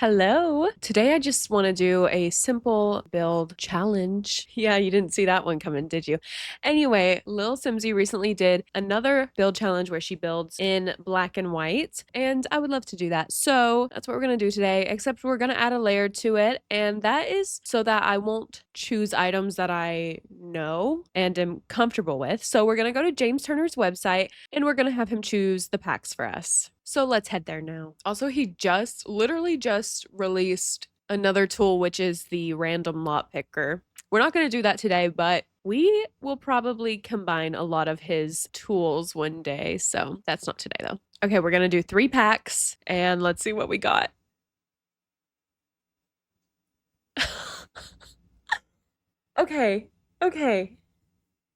Hello. Today I just want to do a simple build challenge. Yeah, you didn't see that one coming, did you? Anyway, lilsimsie recently did another build challenge where she builds in black and white, and I would love to do that. So that's what we're going to do today, except we're going to add a layer to it, and that is so that I won't choose items that I know and am comfortable with. So we're going to go to James Turner's website, and we're going to have him choose the packs for us. So let's head there now. Also, he literally just released another tool, which is the random lot picker. We're not going to do that today, but we will probably combine a lot of his tools one day. So that's not today though. Okay, we're going to do 3 packs and let's see what we got. Okay, okay,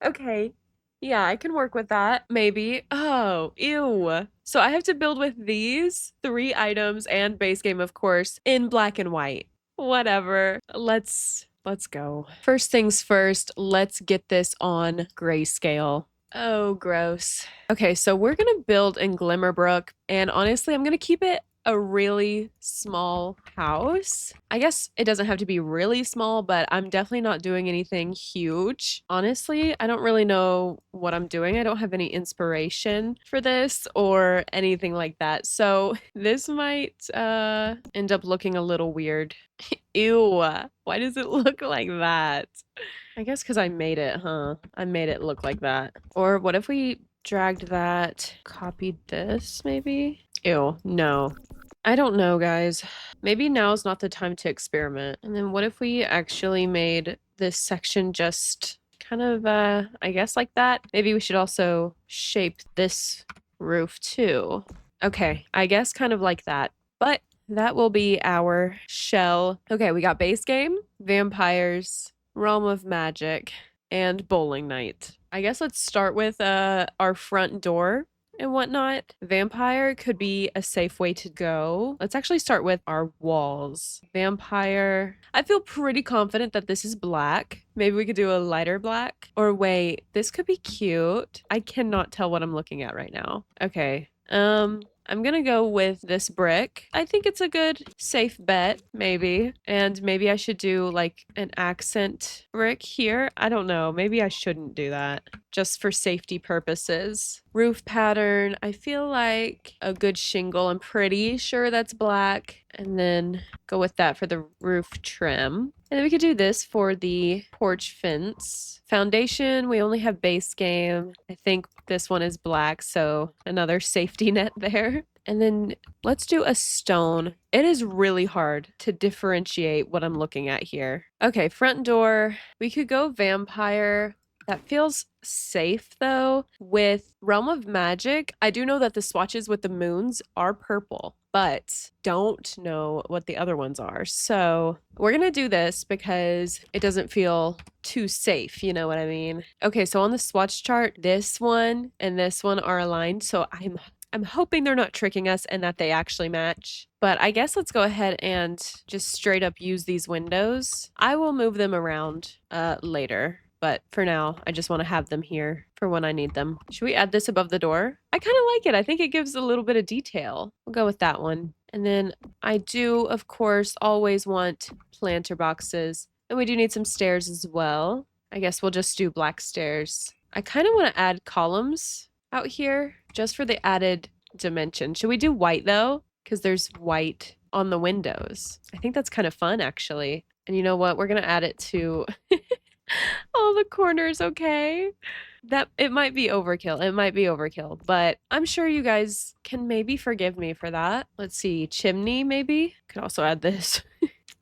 okay. Yeah, I can work with that. Maybe. Oh, ew. So I have to build with these 3 items and base game, of course, in black and white. Whatever. Let's go. First things first, let's get this on grayscale. Oh, gross. Okay, so we're gonna build in Glimmerbrook, and honestly, I'm gonna keep it a really small house. I guess it doesn't have to be really small, but I'm definitely not doing anything huge. Honestly, I don't really know what I'm doing. I don't have any inspiration for this or anything like that. So this might end up looking a little weird. Ew, why does it look like that? I guess because I made it, huh? I made it look like that. Or what if we dragged that, copied this maybe? Ew, no. I don't know, guys. Maybe now's not the time to experiment. And then what if we actually made this section just kind of, I guess like that? Maybe we should also shape this roof too. Okay, I guess kind of like that. But that will be our shell. Okay, we got base game, vampires, realm of magic, and bowling night. I guess let's start with our front door and whatnot. Vampire could be a safe way to go. Let's actually start with our walls. Vampire. I feel pretty confident that this is black. Maybe we could do a lighter black. Or wait, this could be cute. I cannot tell what I'm looking at right now. Okay. I'm gonna go with this brick. I think it's a good safe bet, maybe. And maybe I should do like an accent brick here. I don't know. Maybe I shouldn't do that just for safety purposes. Roof pattern. I feel like a good shingle. I'm pretty sure that's black. And then go with that for the roof trim. And then we could do this for the porch fence. Foundation, we only have base game. I think this one is black, so another safety net there. And then let's do a stone. It is really hard to differentiate what I'm looking at here. Okay, front door. We could go vampire. That feels safe though. With Realm of Magic, I do know that the swatches with the moons are purple, but don't know what the other ones are. So we're gonna do this because it doesn't feel too safe, you know what I mean? Okay, so on the swatch chart, this one and this one are aligned, so I'm hoping they're not tricking us and that they actually match. But I guess let's go ahead and just straight up use these windows. I will move them around later. But for now, I just want to have them here for when I need them. Should we add this above the door? I kind of like it. I think it gives a little bit of detail. We'll go with that one. And then I do, of course, always want planter boxes. And we do need some stairs as well. I guess we'll just do black stairs. I kind of want to add columns out here just for the added dimension. Should we do white though? Because there's white on the windows. I think that's kind of fun actually. And you know what? We're going to add it to all the corners, okay? That it might be overkill. It might be overkill, but I'm sure you guys can maybe forgive me for that. Let's see, chimney maybe? Could also add this.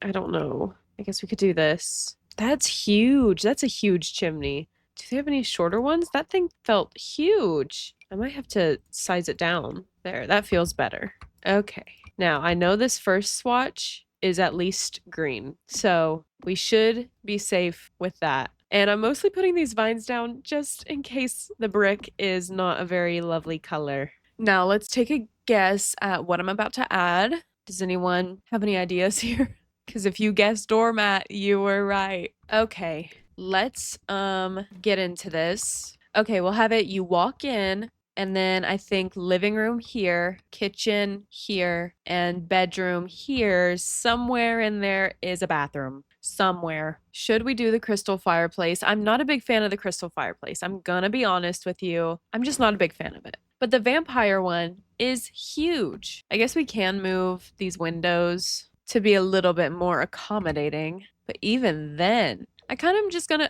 I don't know. I guess we could do this. That's huge. That's a huge chimney. Do they have any shorter ones? That thing felt huge. I might have to size it down. There, that feels better. Okay. Now, I know this first swatch is at least green, so we should be safe with that. And I'm mostly putting these vines down just in case the brick is not a very lovely color. Now, let's take a guess at what I'm about to add. Does anyone have any ideas here? Because if you guessed doormat, you were right. Okay, let's get into this. Okay, we'll have it. You walk in And then I think living room here, kitchen here, and bedroom here. Somewhere in there is a bathroom. Somewhere. Should we do the crystal fireplace? I'm not a big fan of the crystal fireplace. I'm gonna be honest with you. I'm just not a big fan of it. But the vampire one is huge. I guess we can move these windows to be a little bit more accommodating. But even then, I'm just gonna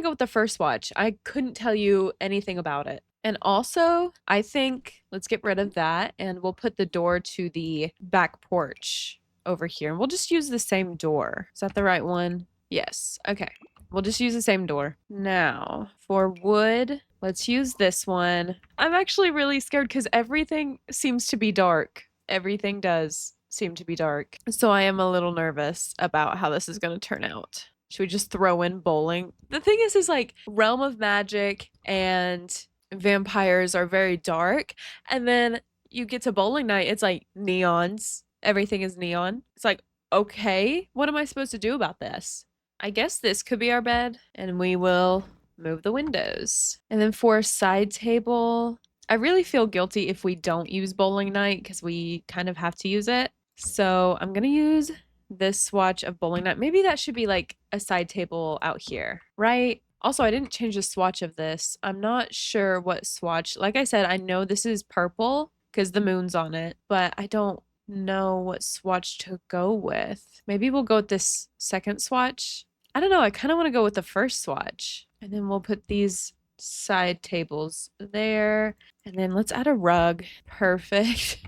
go with the first watch. I couldn't tell you anything about it. And also, I think let's get rid of that and we'll put the door to the back porch over here. And we'll just use the same door. Is that the right one? Yes. Okay. We'll just use the same door. Now, for wood, let's use this one. I'm actually really scared because everything seems to be dark. Everything does seem to be dark. So I am a little nervous about how this is going to turn out. Should we just throw in bowling? The thing is like Realm of Magic and vampires are very dark. And then you get to bowling night, it's like neons. Everything is neon. It's like, okay, what am I supposed to do about this? I guess this could be our bed, and we will move the windows. And then for a side table, I really feel guilty if we don't use bowling night because we kind of have to use it. So I'm gonna use this swatch of bowling night. Maybe that should be like a side table out here, right? Also, I didn't change the swatch of this. I'm not sure what swatch. Like I said, I know this is purple because the moon's on it, but I don't know what swatch to go with. Maybe we'll go with this second swatch. I don't know. I kind of want to go with the first swatch. And then we'll put these side tables there. And then let's add a rug. Perfect.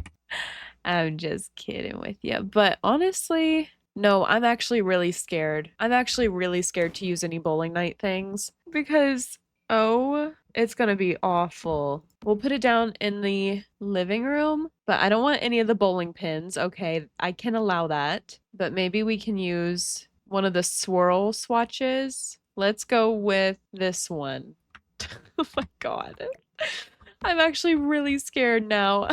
I'm just kidding with you. But honestly, no, I'm actually really scared. I'm actually really scared to use any bowling night things because, oh, it's gonna be awful. We'll put it down in the living room, but I don't want any of the bowling pins. Okay, I can allow that, but maybe we can use one of the swirl swatches. Let's go with this one. Oh my God. I'm actually really scared now.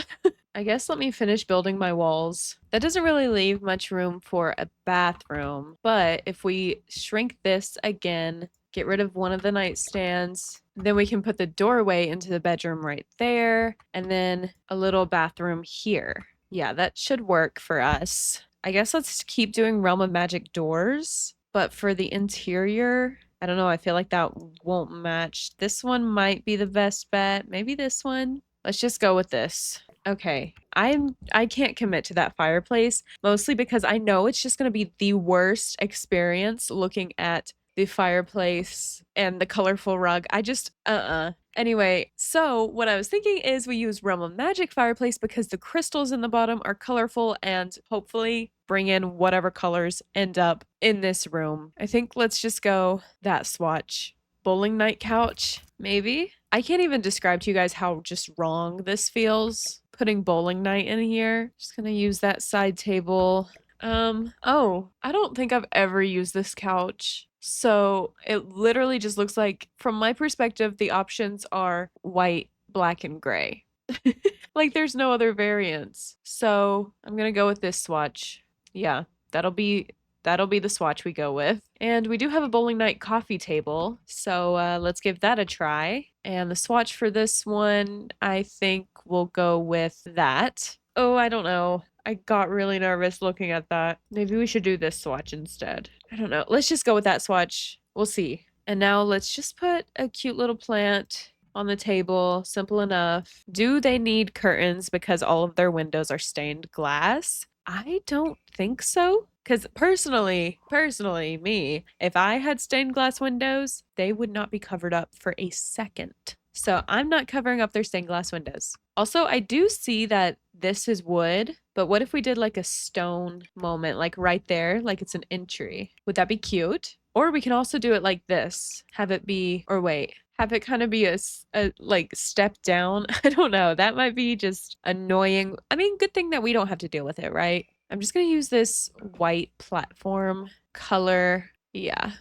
I guess let me finish building my walls. That doesn't really leave much room for a bathroom, but if we shrink this again, get rid of one of the nightstands, then we can put the doorway into the bedroom right there, and then a little bathroom here. Yeah, that should work for us. I guess let's keep doing Realm of Magic doors, but for the interior, I don't know, I feel like that won't match. This one might be the best bet. Maybe this one. Let's just go with this. Okay, I can't commit to that fireplace, mostly because I know it's just going to be the worst experience looking at the fireplace and the colorful rug. I just, Anyway, so what I was thinking is we use Realm of Magic fireplace because the crystals in the bottom are colorful and hopefully bring in whatever colors end up in this room. I think let's just go that swatch. Bowling night couch, maybe? I can't even describe to you guys how just wrong this feels. Putting bowling night in here. Just gonna use that side table. Oh, I don't think I've ever used this couch. So it literally just looks like, from my perspective, the options are white, black, and gray. Like there's no other variants. So I'm gonna go with this swatch. Yeah, that'll be the swatch we go with. And we do have a bowling night coffee table, so let's give that a try. And the swatch for this one, I think we'll go with that. Oh, I don't know. I got really nervous looking at that. Maybe we should do this swatch instead. I don't know. Let's just go with that swatch. We'll see. And now let's just put a cute little plant on the table. Simple enough. Do they need curtains because all of their windows are stained glass? I don't think so. Because personally, me, if I had stained glass windows, they would not be covered up for a second. So I'm not covering up their stained glass windows. Also, I do see that this is wood, but what if we did like a stone moment, like right there, like it's an entry? Would that be cute? Or we can also do it like this. Have it be, or wait, have it kind of be a like step down. I don't know. That might be just annoying. I mean, good thing that we don't have to deal with it, right? I'm just gonna use this white platform color. Yeah.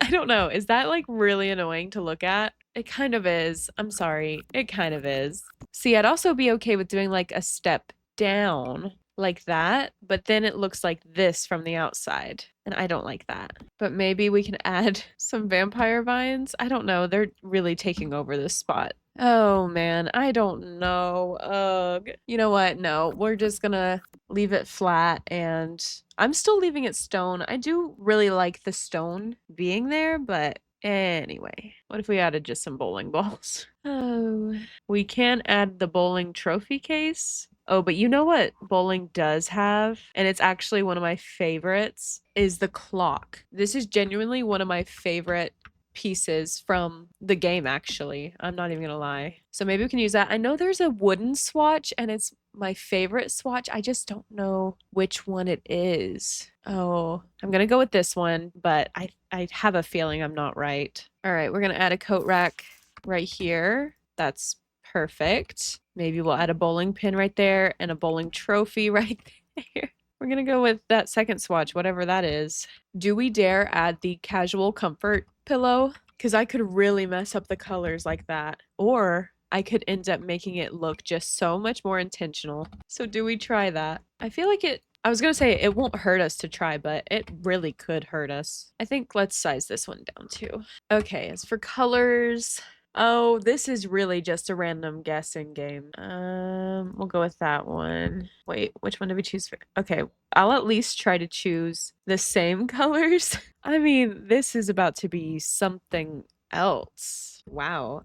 I don't know. Is that like really annoying to look at? It kind of is. I'm sorry. It kind of is. See, I'd also be okay with doing like a step down like that, but then it looks like this from the outside, and I don't like that. But maybe we can add some vampire vines. I don't know. They're really taking over this spot. Oh man, I don't know. Ugh. You know what? No, we're just gonna leave it flat and I'm still leaving it stone. I do really like the stone being there, but anyway, what if we added just some bowling balls? Oh, we can add the bowling trophy case. Oh, but you know what bowling does have? And it's actually one of my favorites is the clock. This is genuinely one of my favorite pieces from the game, actually. I'm not even gonna lie. So maybe we can use that. I know there's a wooden swatch and it's my favorite swatch. I just don't know which one it is. Oh, I'm gonna go with this one, but I have a feeling I'm not right. All right, we're gonna add a coat rack right here. That's perfect. Maybe we'll add a bowling pin right there and a bowling trophy right there. We're gonna go with that second swatch, whatever that is. Do we dare add the casual comfort pillow? Because I could really mess up the colors like that. Or I could end up making it look just so much more intentional. So do we try that? I feel like I was gonna say it won't hurt us to try, but it really could hurt us. I think let's size this one down too. Okay, as for colors, oh, this is really just a random guessing game. We'll go with that one. Wait, which one did we choose for? Okay, I'll at least try to choose the same colors. I mean, this is about to be something else. Wow.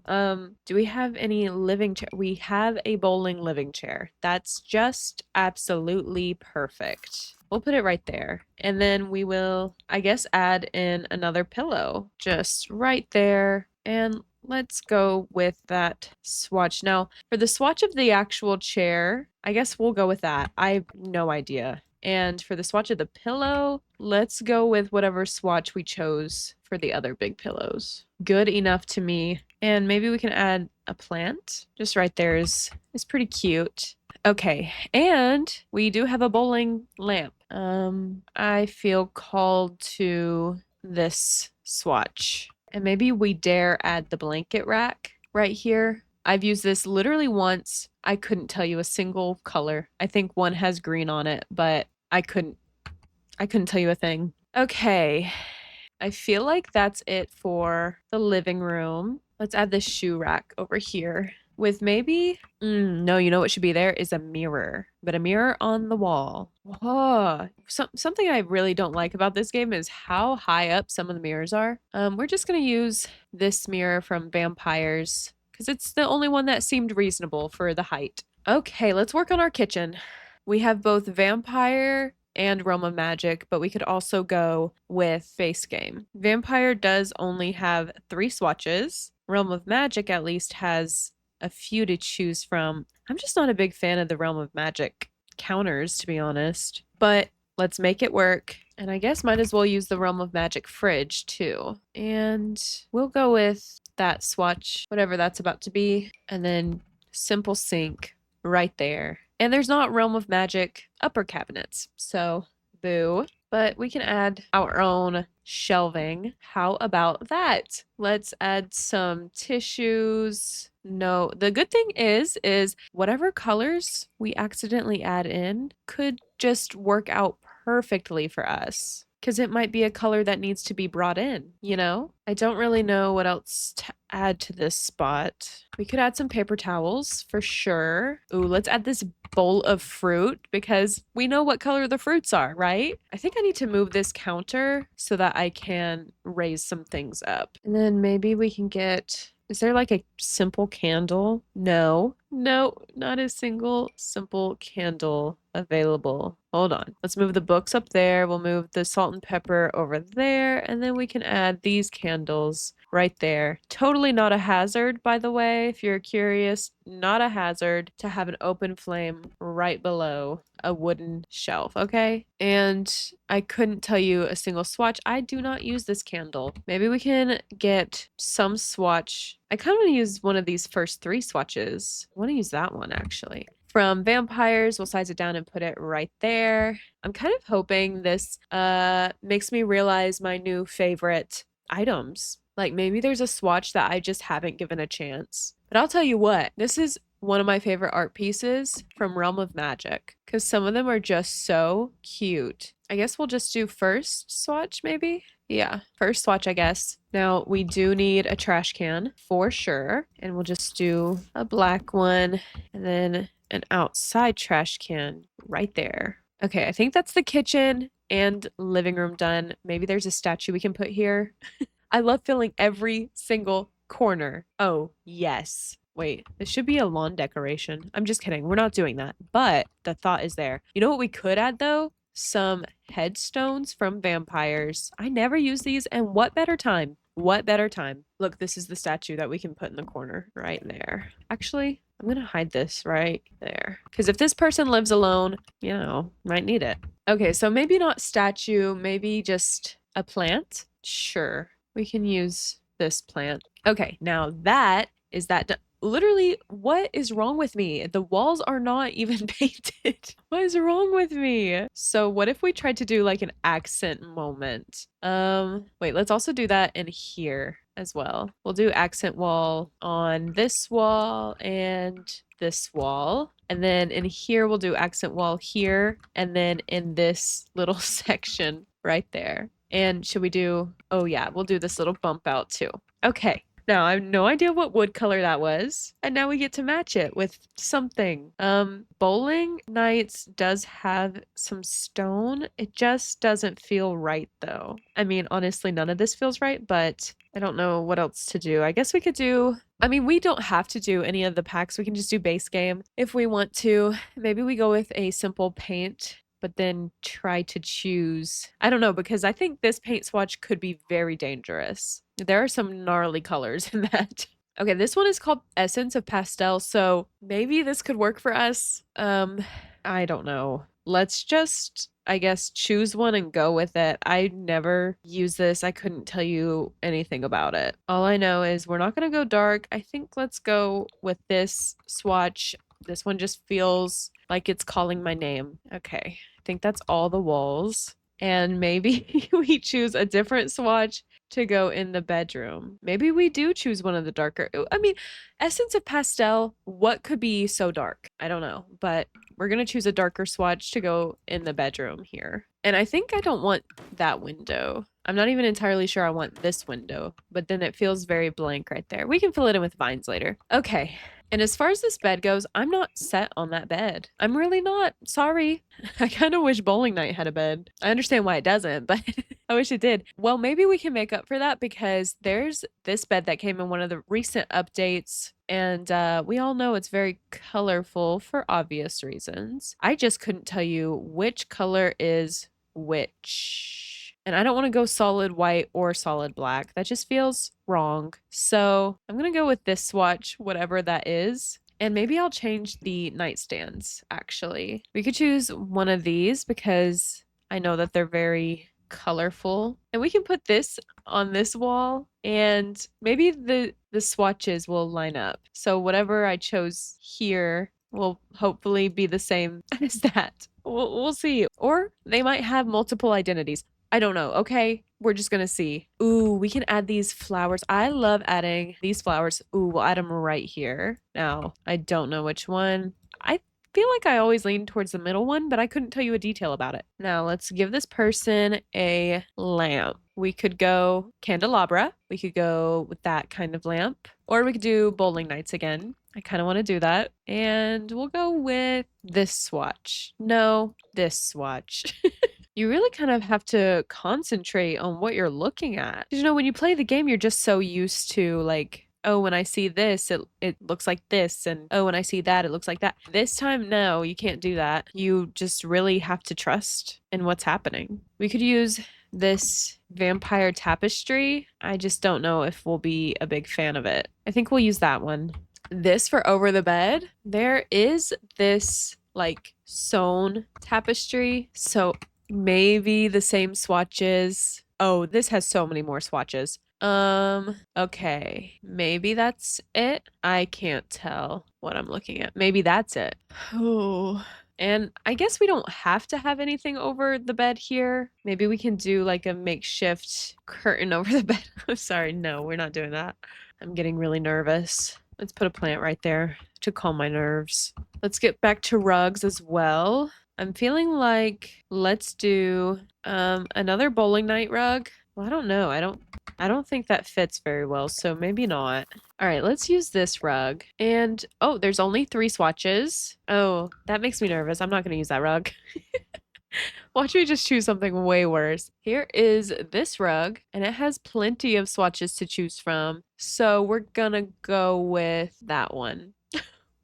Do we have any living chair? We have a bowling living chair. That's just absolutely perfect. We'll put it right there. And then we will, I guess, add in another pillow just right there. And let's go with that swatch. Now, for the swatch of the actual chair, I guess we'll go with that. I have no idea. And for the swatch of the pillow, let's go with whatever swatch we chose for the other big pillows. Good enough to me. And maybe we can add a plant. Just right there is pretty cute. Okay, and we do have a bowling lamp. I feel called to this swatch. And maybe we dare add the blanket rack right here. I've used this literally once. I couldn't tell you a single color. I think one has green on it, but I couldn't tell you a thing. Okay. I feel like that's it for the living room. Let's add this shoe rack over here with maybe, no, you know what should be there is a mirror, but a mirror on the wall. Whoa. Something I really don't like about this game is how high up some of the mirrors are. We're just gonna use this mirror from Vampires because it's the only one that seemed reasonable for the height. Okay, let's work on our kitchen. We have both Vampire and Realm of Magic, but we could also go with base game. Vampire does only have 3 swatches. Realm of Magic at least has a few to choose from. I'm just not a big fan of the Realm of Magic counters, to be honest. But let's make it work. And I guess might as well use the Realm of Magic fridge too. And we'll go with that swatch, whatever that's about to be. And then simple sink right there. And there's not Realm of Magic upper cabinets, so boo. But we can add our own shelving. How about that? Let's add some tissues. No, the good thing is whatever colors we accidentally add in could just work out perfectly for us. Because it might be a color that needs to be brought in, you know? I don't really know what else to add to this spot. We could add some paper towels for sure. Ooh, let's add this bowl of fruit because we know what color the fruits are, right? I think I need to move this counter so that I can raise some things up. And then maybe we can get, is there like a simple candle? No, not a single simple candle available. Hold on. Let's move the books up there. We'll move the salt and pepper over there. And then we can add these candles right there. Totally not a hazard, by the way, if you're curious. Not a hazard to have an open flame right below a wooden shelf, okay? And I couldn't tell you a single swatch. I do not use this candle. Maybe we can get some swatch. I kind of want to use one of these first 3 swatches. I want to use that one, actually. From Vampires, we'll size it down and put it right there. I'm kind of hoping this makes me realize my new favorite items. Like maybe there's a swatch that I just haven't given a chance. But I'll tell you what, this is one of my favorite art pieces from Realm of Magic because some of them are just so cute. I guess we'll just do first swatch, maybe? Yeah, first swatch, I guess. Now, we do need a trash can for sure. And we'll just do a black one and then an outside trash can right there. Okay, I think that's the kitchen and living room done. Maybe there's a statue we can put here. I love filling every single corner. Oh, yes. Wait, this should be a lawn decoration. I'm just kidding. We're not doing that. But the thought is there. You know what we could add though? Some headstones from vampires. I never use these, and what better time? What better time? Look, this is the statue that we can put in the corner right there. Actually, I'm gonna hide this right there. Because if this person lives alone, you know, might need it. Okay, so maybe not statue, maybe just a plant. Sure, we can use this plant. Okay, now that is that literally, what is wrong with me? The walls are not even painted. What is wrong with me? So what if we tried to do like an accent moment? Wait, let's also do that in here as well. We'll do accent wall on this wall and this wall. And then in here, we'll do accent wall here. And then in this little section right there. And should we do, oh yeah, we'll do this little bump out too. Okay. Now, I have no idea what wood color that was, and now we get to match it with something. Bowling Nights does have some stone. It just doesn't feel right, though. I mean, honestly, none of this feels right, but I don't know what else to do. I guess we could do... I mean, we don't have to do any of the packs. We can just do base game if we want to. Maybe we go with a simple paint, but then try to choose... I don't know, because I think this paint swatch could be very dangerous. There are some gnarly colors in that. Okay, this one is called Essence of Pastel, so maybe this could work for us. I don't know. Let's just, I guess, choose one and go with it. I never use this. I couldn't tell you anything about it. All I know is we're not going to go dark. I think let's go with this swatch. This one just feels like it's calling my name. Okay, I think that's all the walls. And maybe we choose a different swatch to go in the bedroom. Maybe we do choose one of the darker. I mean, Essence of Pastel, what could be so dark? I don't know, but we're going to choose a darker swatch to go in the bedroom here. And I think I don't want that window. I'm not even entirely sure I want this window, but then it feels very blank right there. We can fill it in with vines later. Okay. And as far as this bed goes, I'm not set on that bed. I'm really not. Sorry. I kind of wish Bowling Night had a bed. I understand why it doesn't, but I wish it did. Well, maybe we can make up for that because there's this bed that came in one of the recent updates. And we all know it's very colorful for obvious reasons. I just couldn't tell you which color is which. And I don't want to go solid white or solid black. That just feels wrong. So I'm going to go with this swatch, whatever that is. And maybe I'll change the nightstands, actually. We could choose one of these because I know that they're very colorful. And we can put this on this wall and maybe the swatches will line up. So whatever I chose here will hopefully be the same as that. We'll see. Or they might have multiple identities. I don't know. Okay, we're just gonna see. Ooh, we can add these flowers. I love adding these flowers. Ooh, we'll add them right here. Now, I don't know which one. I feel like I always lean towards the middle one, but I couldn't tell you a detail about it. Now, let's give this person a lamp. We could go candelabra. We could go with that kind of lamp. Or we could do Bowling Nights again. I kind of want to do that. And we'll go with this swatch. No, this swatch. You really kind of have to concentrate on what you're looking at. You know, when you play the game, you're just so used to like, oh, when I see this, it looks like this. And oh, when I see that, it looks like that. This time, no, you can't do that. You just really have to trust in what's happening. We could use this vampire tapestry. I just don't know if we'll be a big fan of it. I think we'll use that one. This for over the bed. There is this like sewn tapestry. So maybe the same swatches. Oh, this has so many more swatches. Okay. Maybe that's it. I can't tell what I'm looking at. Maybe that's it. Oh. And I guess we don't have to have anything over the bed here. Maybe we can do like a makeshift curtain over the bed. I'm sorry. No, we're not doing that. I'm getting really nervous. Let's put a plant right there to calm my nerves. Let's get back to rugs as well. I'm feeling like let's do another bowling night rug. Well, I don't know. I don't think that fits very well, so maybe not. All right, let's use this rug. And oh, there's only 3 swatches. Oh, that makes me nervous. I'm not going to use that rug. Watch me just choose something way worse. Here is this rug, and it has plenty of swatches to choose from. So we're gonna go with that one.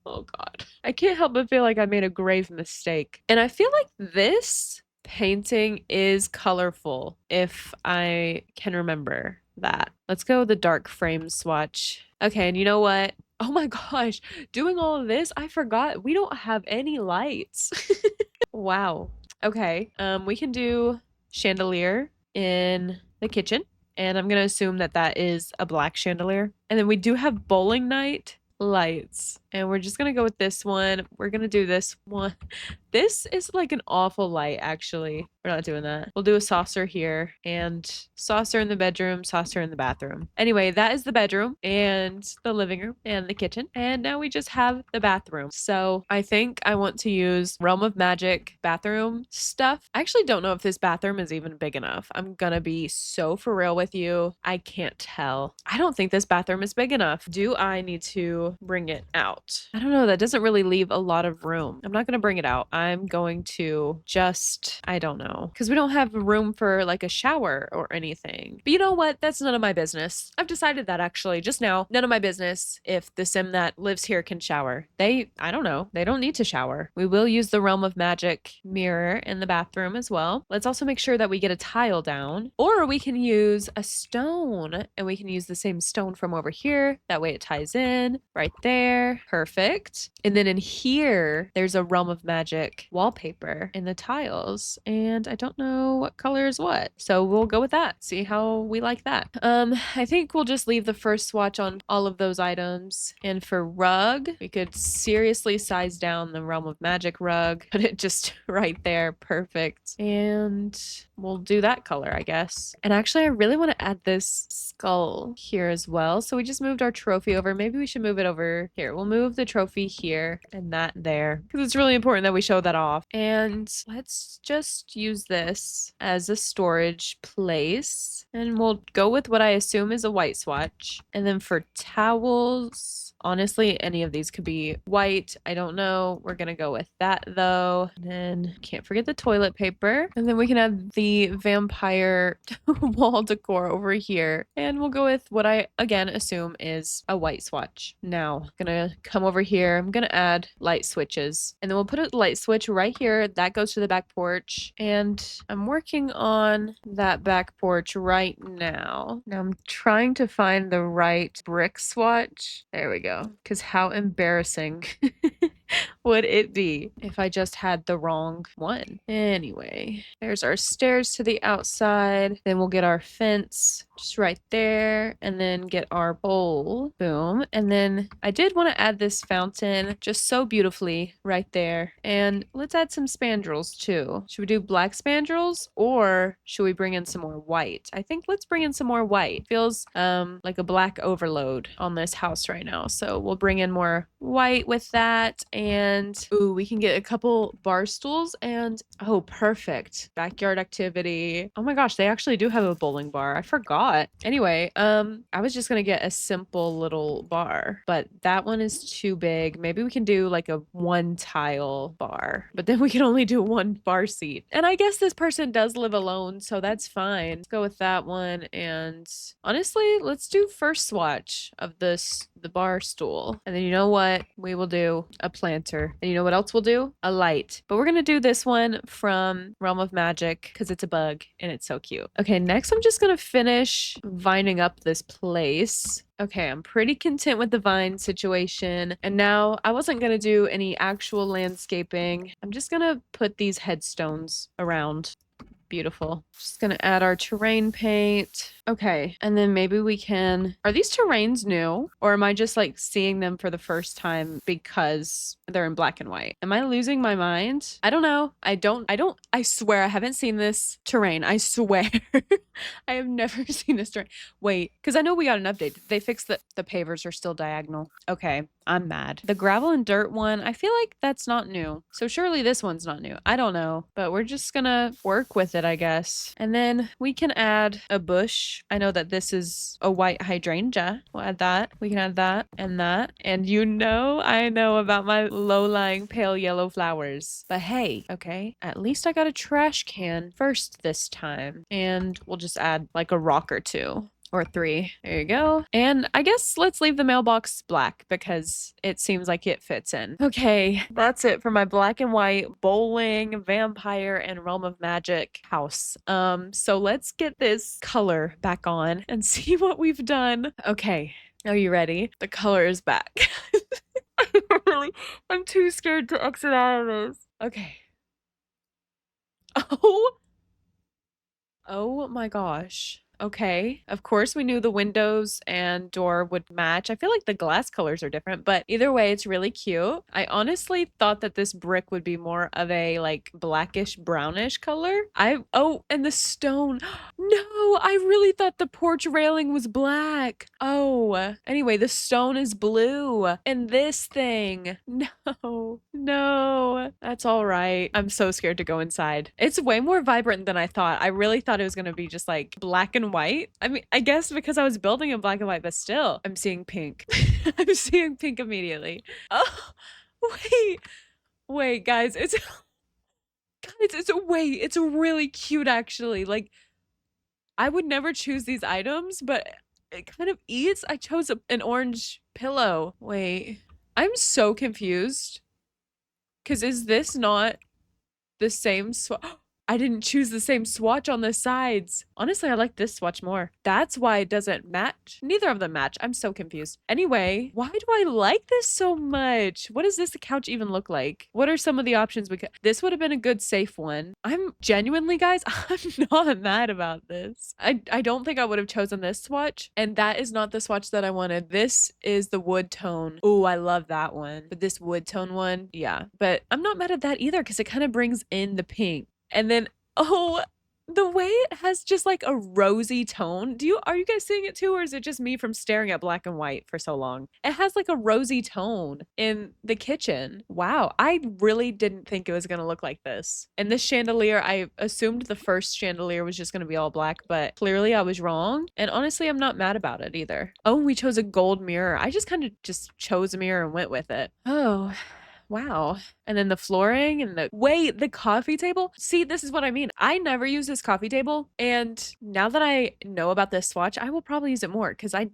Oh God. I can't help but feel like I made a grave mistake. And I feel like this painting is colorful, if I can remember that. Let's go with the dark frame swatch. Okay, and you know what? Oh my gosh, doing all of this, I forgot we don't have any lights. Wow. Okay, we can do chandelier in the kitchen, and I'm gonna assume that that is a black chandelier. And then we do have bowling night lights, and we're just gonna go with this one. We're gonna do this one. This is like an awful light, actually. We're not doing that. We'll do a saucer here, and saucer in the bedroom, saucer in the bathroom. Anyway, that is the bedroom and the living room and the kitchen. And now we just have the bathroom. So I think I want to use Realm of Magic bathroom stuff. I actually don't know if this bathroom is even big enough. I'm gonna be so for real with you. I can't tell. I don't think this bathroom is big enough. Do I need to bring it out? I don't know. That doesn't really leave a lot of room. I'm not gonna bring it out. I'm going to just, I don't know, because we don't have room for like a shower or anything. But you know what? That's none of my business. I've decided that actually just now. None of my business if the sim that lives here can shower. I don't know. They don't need to shower. We will use the Realm of Magic mirror in the bathroom as well. Let's also make sure that we get a tile down, or we can use a stone, and we can use the same stone from over here. That way it ties in right there. Perfect. And then in here, there's a Realm of Magic wallpaper in the tiles, and I don't know what color is what. So we'll go with that. See how we like that. I think we'll just leave the first swatch on all of those items. And for rug, we could seriously size down the Realm of Magic rug, put it just right there. Perfect. And we'll do that color, I guess. And actually, I really want to add this skull here as well. So we just moved our trophy over. Maybe we should move it over here. We'll move the trophy here and that there, because it's really important that we show that off. And let's just use this as a storage place. And we'll go with what I assume is a white swatch. And then for towels, honestly, any of these could be white. I don't know. We're gonna go with that though. And then can't forget the toilet paper. And then we can have the vampire wall decor over here. And we'll go with what I again assume is a white swatch. Now, gonna come over here. I'm gonna add light switches. And then we'll put a light switch right here. That goes to the back porch. And I'm working on that back porch right now. Now I'm trying to find the right brick swatch. There we go. Because how embarrassing would it be if I just had the wrong one? Anyway, there's our stairs to the outside. Then we'll get our fence just right there, and then get our bowl. Boom. And then I did want to add this fountain just so beautifully right there. And let's add some spandrels too. Should we do black spandrels, or should we bring in some more white? I think let's bring in some more white. Feels like a black overload on this house right now. So we'll bring in more white with that. And ooh, we can get a couple bar stools, and oh, perfect. Backyard activity. Oh my gosh, they actually do have a bowling bar. I forgot. Anyway, I was just gonna get a simple little bar, but that one is too big. Maybe we can do like a 1 tile bar, but then we can only do 1 bar seat. And I guess this person does live alone, so that's fine. Let's go with that one. And honestly, let's do first swatch of the bar stool. And then you know what? We will do a planter. And you know what else we'll do? A light. But we're gonna do this one from Realm of Magic because it's a bug and it's so cute. Okay, next I'm just gonna finish vining up this place. Okay, I'm pretty content with the vine situation. And now I wasn't gonna do any actual landscaping. I'm just gonna put these headstones around. Beautiful. Just gonna add our terrain paint. Okay, and then maybe we can... Are these terrains new? Or am I just like seeing them for the first time because they're in black and white? Am I losing my mind? I don't know. I swear I haven't seen this terrain. I swear. I have never seen this terrain. Wait, because I know we got an update. They fixed the pavers are still diagonal. Okay. I'm mad. The gravel and dirt one, I feel like that's not new. So surely this one's not new. I don't know, but we're just gonna work with it, I guess. And then we can add a bush. I know that this is a white hydrangea. We'll add that. We can add that and that. And you know, I know about my low-lying pale yellow flowers. But hey, okay, at least I got a trash can first this time. And we'll just add like a rock or two. Or 3. There you go. And I guess let's leave the mailbox black because it seems like it fits in. Okay, that's it for my black and white bowling, vampire, and realm of magic house. So let's get this color back on and see what we've done. Okay, are you ready? The color is back. I'm too scared to exit out of this. Okay. Oh my gosh. Okay. Of course, we knew the windows and door would match. I feel like the glass colors are different, but either way, it's really cute. I honestly thought that this brick would be more of a like blackish brownish color. Oh, and the stone. No, I really thought the porch railing was black. Oh, anyway, the stone is blue. And this thing. No, no, that's all right. I'm so scared to go inside. It's way more vibrant than I thought. I really thought it was going to be just like black and white. I mean, I guess because I was building in black and white, but still, I'm seeing pink. I'm seeing pink immediately. Oh, wait, guys, it's really cute actually. Like, I would never choose these items, but it kind of eats. I chose an orange pillow. Wait, I'm so confused. Because is this not the same I didn't choose the same swatch on the sides. Honestly, I like this swatch more. That's why it doesn't match. Neither of them match. I'm so confused. Anyway, why do I like this so much? What does this couch even look like? What are some of the options we could... This would have been a good safe one. I'm genuinely, guys, I'm not mad about this. I don't think I would have chosen this swatch. And that is not the swatch that I wanted. This is the wood tone. Oh, I love that one. But this wood tone one, yeah. But I'm not mad at that either because it kind of brings in the pink. And then, oh, the way it has just like a rosy tone. Are you guys seeing it too? Or is it just me from staring at black and white for so long? It has like a rosy tone in the kitchen. Wow. I really didn't think it was going to look like this. And this chandelier, I assumed the first chandelier was just going to be all black, but clearly I was wrong. And honestly, I'm not mad about it either. Oh, we chose a gold mirror. I just kind of just chose a mirror and went with it. Oh, wow. And then the flooring and the coffee table. See, this is what I mean. I never use this coffee table. And now that I know about this swatch, I will probably use it more because I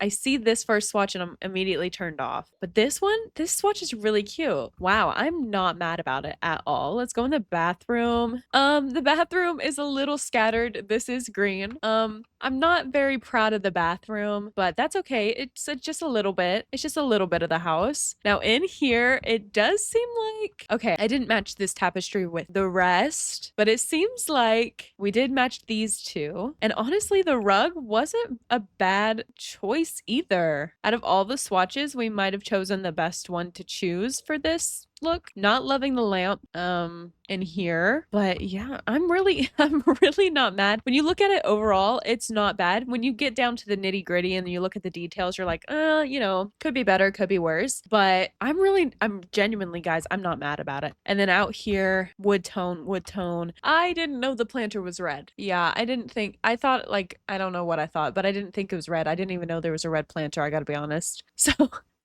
see this first swatch and I'm immediately turned off. But this swatch is really cute. Wow, I'm not mad about it at all. Let's go in the bathroom. The bathroom is a little scattered. This is green. I'm not very proud of the bathroom, but that's okay. It's just a little bit. It's just a little bit of the house. Now in here, it does seem like, okay, I didn't match this tapestry with the rest, but it seems like we did match these two. And honestly, the rug wasn't a bad choice either. Out of all the swatches, we might have chosen the best one to choose for this look. Not loving the lamp in here, but yeah, I'm really not mad. When you look at it overall, it's not bad. When you get down to the nitty-gritty and you look at the details, you're like, you know, could be better, could be worse. But I'm genuinely, guys, I'm not mad about it. And then out here, wood tone. I didn't know the planter was red. Yeah, I thought, like, I don't know what I thought, but I didn't think it was red. I didn't even know there was a red planter, I gotta be honest. So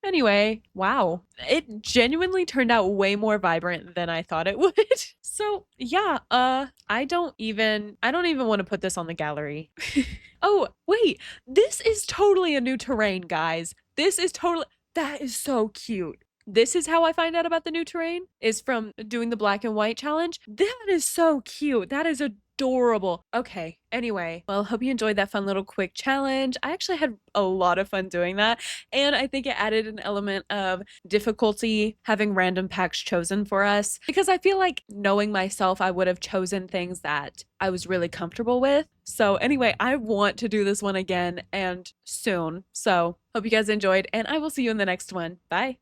anyway, wow. It genuinely turned out way more vibrant than I thought it would. So yeah, I don't even want to put this on the gallery. Oh, wait, this is totally a new terrain, guys. That is so cute. This is how I find out about the new terrain, is from doing the black and white challenge. That is so cute. That is adorable. Okay, anyway, well, hope you enjoyed that fun little quick challenge. I actually had a lot of fun doing that, and I think it added an element of difficulty having random packs chosen for us, because I feel like knowing myself, I would have chosen things that I was really comfortable with. So anyway, I want to do this one again and soon. So hope you guys enjoyed, and I will see you in the next one. Bye.